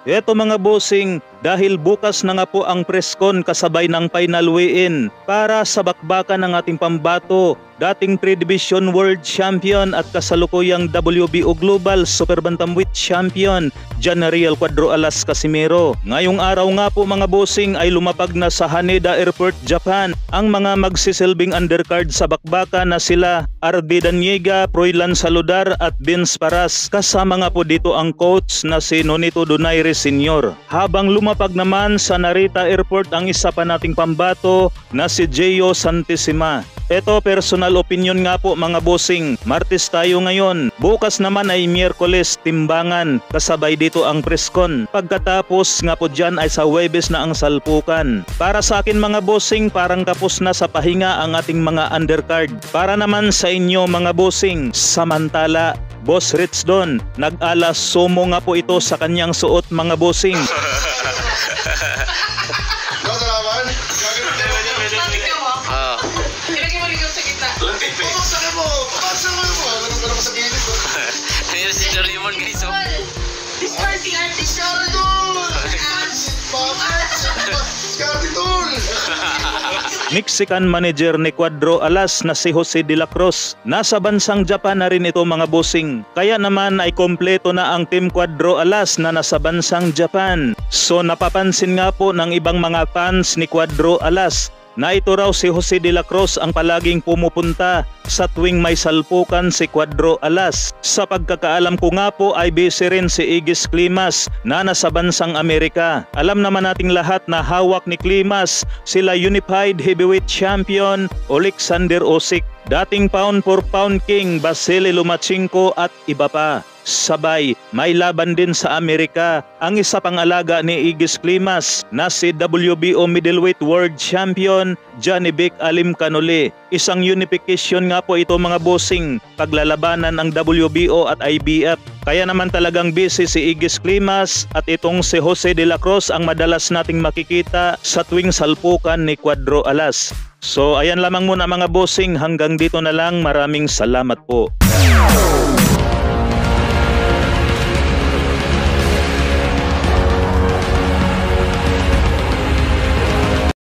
Eto mga bossing, dahil bukas na nga po ang preskon kasabay ng final weigh-in para sa bakbakan ng ating pambato, dating 3 Division World Champion at kasalukuyang WBO Global Super Bantamweight Champion, Janariel Cuadro Alas Casimero. Ngayong araw nga po mga bossing ay lumapag na sa Haneda Airport, Japan ang mga magsisilbing undercard sa bakbakan na sila Ardi Daniega, Froilan Saludar at Vince Paras. Kasama nga po dito ang coach na si Nonito Donaire Sr. Habang lumapag naman sa Narita Airport ang isa pa nating pambato na si Jeyo Santissima. Ito personal opinion nga po mga bossing, Martes tayo ngayon. Bukas naman ay Miyerkules, timbangan, kasabay dito ang preskon. Pagkatapos nga po dyan ay sa Huwebes na ang salpukan. Para sa akin mga bossing, parang kapos na sa pahinga ang ating mga undercard. Para naman sa inyo mga bossing, samantala, Boss Rich Don, nag-alas sumo nga po ito sa kanyang suot mga bossing. Mexican manager ni Cuadro Alas na si Jose de la Cruz. Nasa bansang Japan na rin ito mga bossing. Kaya naman ay kompleto na ang team Cuadro Alas na nasa bansang Japan. So napapansin nga po ng ibang mga fans ni Cuadro Alas na ito raw si Jose de la Cruz ang palaging pumupunta sa tuwing may salpukan si Cuadro Alas. Sa pagkakaalam ko nga po ay busy rin si Igis Climas na nasa bansang Amerika. Alam naman nating lahat na hawak ni Climas sila Unified Heavyweight Champion Alexander Usyk, dating pound for pound king Vasily Lomachenko at iba pa. Sabay, may laban din sa Amerika ang isa pang alaga ni Igis Climas na si WBO Middleweight World Champion Janibek Alimkhanuly. Isang unification nga po ito mga bossing, paglalabanan ng WBO at IBF. Kaya naman talagang busy si Igis Climas at itong si Jose de la Cruz ang madalas nating makikita sa tuwing salpukan ni Cuadro Alas. So ayan lamang muna mga bossing, hanggang dito na lang, maraming salamat po.